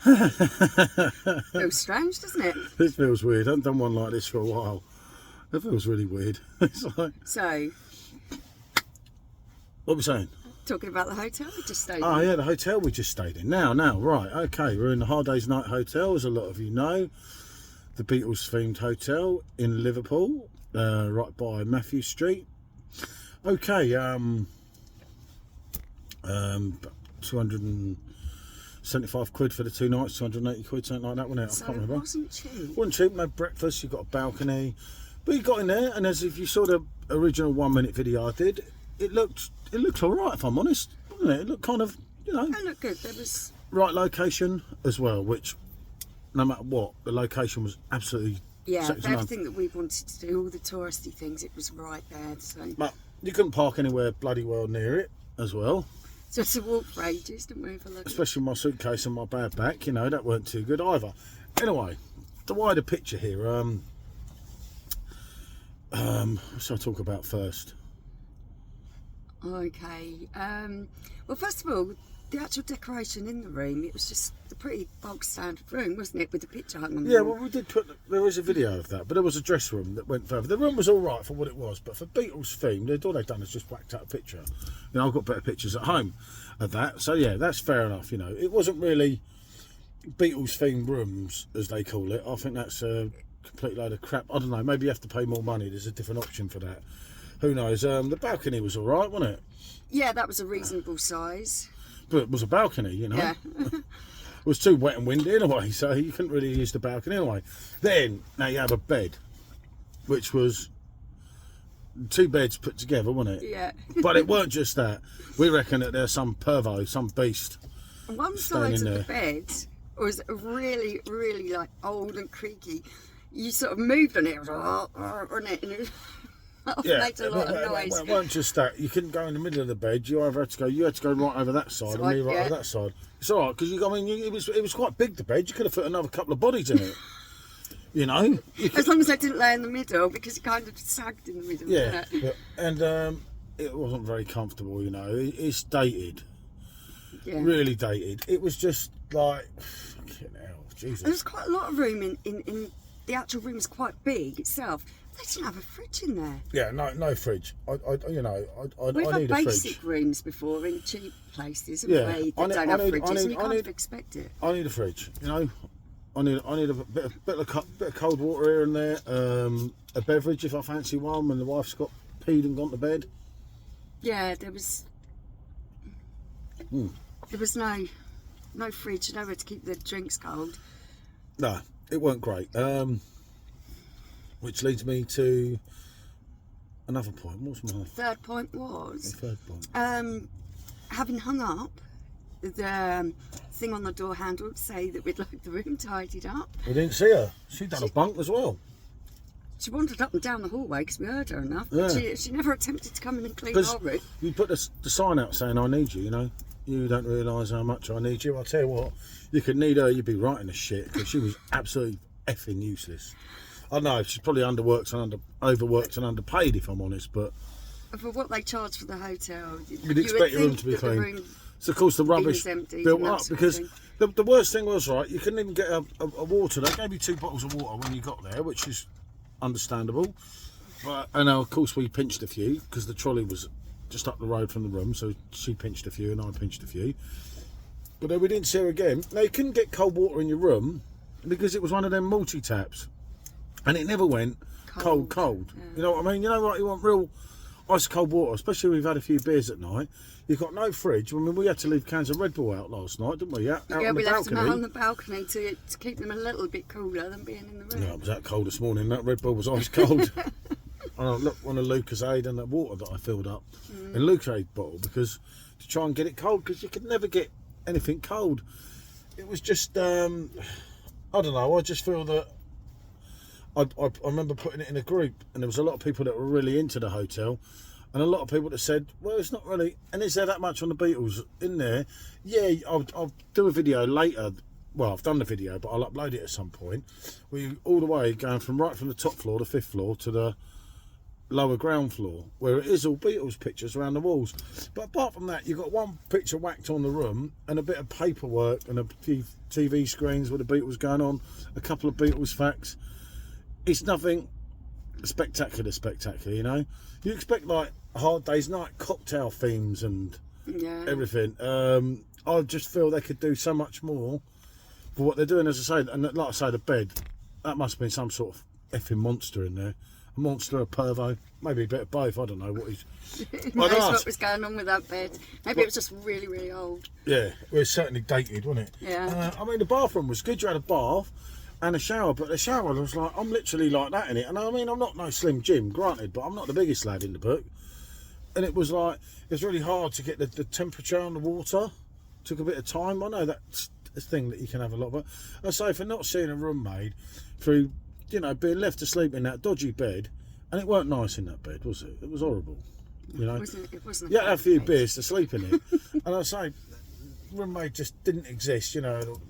Feels strange, doesn't it? This feels weird. I haven't done one like this for a while. It feels really weird. It's like... So, What were we saying? talking about the hotel we just stayed Oh in. yeah, the hotel we just stayed in. Now, right, okay, we're in the Hard Day's Night Hotel, as a lot of you know. The Beatles themed hotel in Liverpool, right by Matthew Street. Okay, 275 quid for the 2 nights, 280 quid, something like that, wasn't it? So I can't it remember. wasn't cheap. Wasn't cheap, no breakfast, you got a balcony. But you got in there, and as if you saw the original 1 minute video I did, it looked alright, if I'm honest, wasn't it? It looked kind of, you know, It looked good. There was... right location as well, which no matter what, the location was absolutely Yeah, second for to none. everything that we wanted to do, all the touristy things, it was right there. So You couldn't park anywhere bloody well near it as well, we had to walk for ages, didn't we? For like... especially my suitcase and my bad back, you know, that weren't too good either. Anyway, the wider picture here, what should I talk about first? Okay. Well, first of all, the actual decoration in the room, it was just a pretty bog standard room, wasn't it? With the picture hung on the Yeah, wall. well, we did put, there is a video of that, but there was a dress room that went further. The room was all right for what it was, but for Beatles theme, all they've done is just whacked out a picture. You know, I've got better pictures at home of that, so yeah, that's fair enough. You know, it wasn't really Beatles themed rooms, as they call it. I think that's a complete load of crap. I don't know, maybe you have to pay more money. There's a different option for that. Who knows? The balcony was all right, wasn't it? Yeah, that was a reasonable size. But it was a balcony, you know. Yeah. It was too wet and windy anyway, so you couldn't really use the balcony anyway. Then, now you have a bed, which was 2 beds put together, wasn't it? Yeah. But it weren't just that. We reckon that there's some pervo, some beast. One Staying side in of the bed was really, really like old and creaky. You sort of moved on it, wasn't it? And it made a lot of noise. It weren't just that. You couldn't go in the middle of the bed. You had to go right over that side and me right over that side. It's all right because it was quite big, the bed. You could have put another couple of bodies in it. You know, As long as I didn't lay in the middle, because it kind of sagged in the middle. yeah. Didn't it? And it wasn't very comfortable. You know, it's dated, Yeah. really dated. It was just like, fucking hell, Jesus. There was quite a lot of room in the actual room was quite big itself. They didn't have a fridge in there. Yeah, no fridge. I We've need had a fridge. basic rooms before in cheap places, haven't Yeah, we? I That need- don't I have need- fridges, and you I kind need- of expect it. I need a fridge. You know, I need a bit of cold water here and there. A beverage if I fancy one when the wife's got peed and gone to bed. Yeah, there was no fridge, nowhere to keep the drinks cold. No, it weren't great. Which leads me to another point. What's my Third point was third point? having hung up the thing on the door handle to say that we'd like the room tidied up. We didn't see her. She'd done a bunk as well. She wandered up and down the hallway because we heard her enough. Yeah. But she never attempted to come in and clean Because our room. you put the sign out saying I need you. You know, you don't realise how much I need you. I tell you what, you could need her. You'd be right in the shit because she was absolutely effing useless. I know she's probably overworked and underpaid, if I'm honest, but For what they charge for the hotel, you'd expect your room to be clean. So of course the rubbish empty built and that up sort of because thing. the worst thing was, right, you couldn't even get a water. They gave you 2 bottles of water when you got there, which is understandable. But and of course we pinched a few because the trolley was just up the road from the room, so she pinched a few and I pinched a few. But then we didn't see her again. Now you couldn't get cold water in your room because it was one of them multi taps, and it never went cold. Yeah. You know what I mean? You know what? You want real ice cold water, especially when we've had a few beers at night. You've got no fridge. I mean, we had to leave cans of Red Bull out last night, didn't we? Out Yeah, on we the left them out on balcony. the balcony to keep them a little bit cooler than being in the room. Yeah, it was that cold this morning. That Red Bull was ice cold. And I looked on a Lucasade and the water that I filled up in a Lucasade bottle because to try and get it cold because you could never get anything cold. It was just I don't know. I just feel that I remember putting it in a group and there was a lot of people that were really into the hotel. And a lot of people that said, well, it's not really, and is there that much on the Beatles in there? Yeah, I'll do a video later. Well, I've done the video, but I'll upload it at some point. We all the way going from the top floor, the 5th floor, to the lower ground floor where it is all Beatles pictures around the walls. But apart from that, you've got one picture whacked on the room and a bit of paperwork and a few TV screens with the Beatles going on, a couple of Beatles facts. It's nothing spectacular, you know. You expect like a Hard Day's Night cocktail themes and everything. I just feel they could do so much more for what they're doing, as I say. And like I say, the bed, that must have been some sort of effing monster in there. A monster, a pervo, maybe a bit of both. I don't know what he's. Who knows what was going on with that bed? Maybe it was just really, really old. Yeah, it was certainly dated, wasn't it? Yeah. I mean, the bathroom was good. You had a bath and a shower, but the shower was like, I'm literally like that in it. And I mean, I'm not no Slim Jim, granted, but I'm not the biggest lad in the book. And it was like, it's really hard to get the temperature on the water. Took a bit of time. I know that's a thing that you can have a lot of. I say, for not seeing a room made through, you know, being left to sleep in that dodgy bed, and it weren't nice in that bed, was it? It was horrible, you know. It wasn't. You had a few beers to sleep in it, and I say, roommate just didn't exist, you know.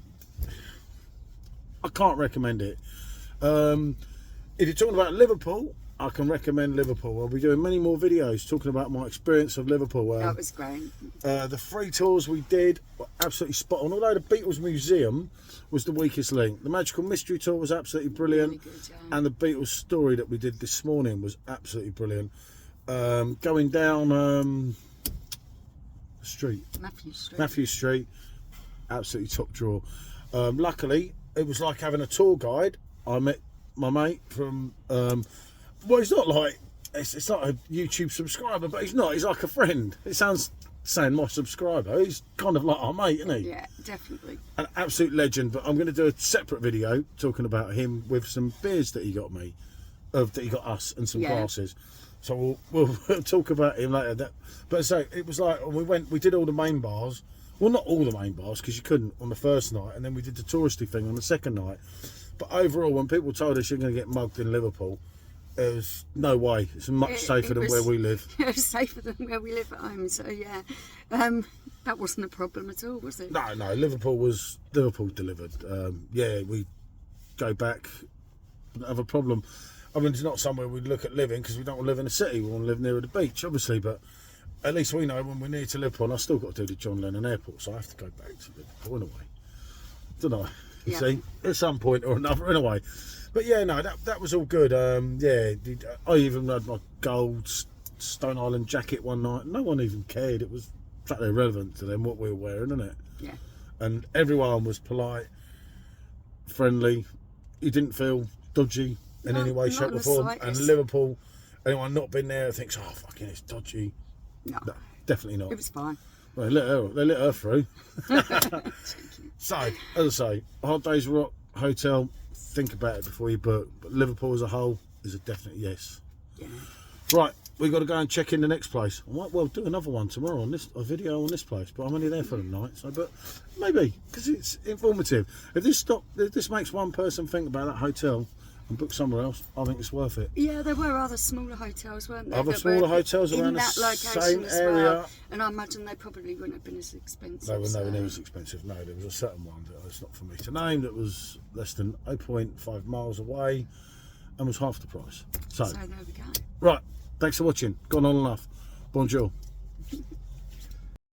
I can't recommend it. If you're talking about Liverpool, I can recommend Liverpool. I'll be doing many more videos talking about my experience of Liverpool. That was great. The 3 tours we did were absolutely spot on. Although the Beatles Museum was the weakest link, the Magical Mystery Tour was absolutely brilliant, Really good, yeah. and the Beatles story that we did this morning was absolutely brilliant. Going down the street, Matthew Street, absolutely top draw. Luckily, it was like having a tour guide. I met my mate from. Well, he's not like it's not a YouTube subscriber, but he's not. He's like a friend. It sounds saying my subscriber. He's kind of like our mate, isn't he? Yeah, definitely. An absolute legend. But I'm going to do a separate video talking about him with some beers that he got me, that he got us, and some glasses. So we'll talk about him later. But so it was like we did all the main bars. Well, not all the main bars because you couldn't on the first night, and then we did the touristy thing on the second night. But overall, when people told us you're going to get mugged in Liverpool, there's no way. It's much safer than where we live. It was safer than where we live at home. So yeah, that wasn't a problem at all, was it? No, Liverpool delivered. Yeah, we go back. Don't have a problem. I mean, it's not somewhere we'd look at living because we don't want to live in a city. We want to live near the beach, obviously. But at least we know when we're near to Liverpool. And I still got to do the John Lennon Airport, so I have to go back to Liverpool in a way. Don't I? You see, at some point or another, in a way. But yeah, no, that was all good. Yeah, I even had my gold Stone Island jacket one night. No one even cared. It was totally irrelevant to them what we were wearing, isn't it? Yeah. And everyone was polite, friendly. You didn't feel dodgy in any way, shape or form. And Liverpool, anyone not been there thinks, oh, fucking, it's dodgy. No, definitely not. it was fine. Well, they let her through. So, as I say, Hard Day's Rock Hotel, think about it before you book. But Liverpool as a whole is a definite yes. Yeah. Right, we've got to go and check in the next place. I might well do another one tomorrow on a video on this place, but I'm only there for the night. So, but maybe because it's informative. If this makes one person think about that hotel and book somewhere else, I think it's worth it. Yeah, there were other smaller hotels, weren't there? Other smaller hotels around the same area. Well, and I imagine they probably wouldn't have been as expensive. They were nowhere near as expensive. No, there was a certain one that it's not for me to name that was less than 0.5 miles away and was half the price. So there we go. right, thanks for watching. Gone on enough. Bonjour.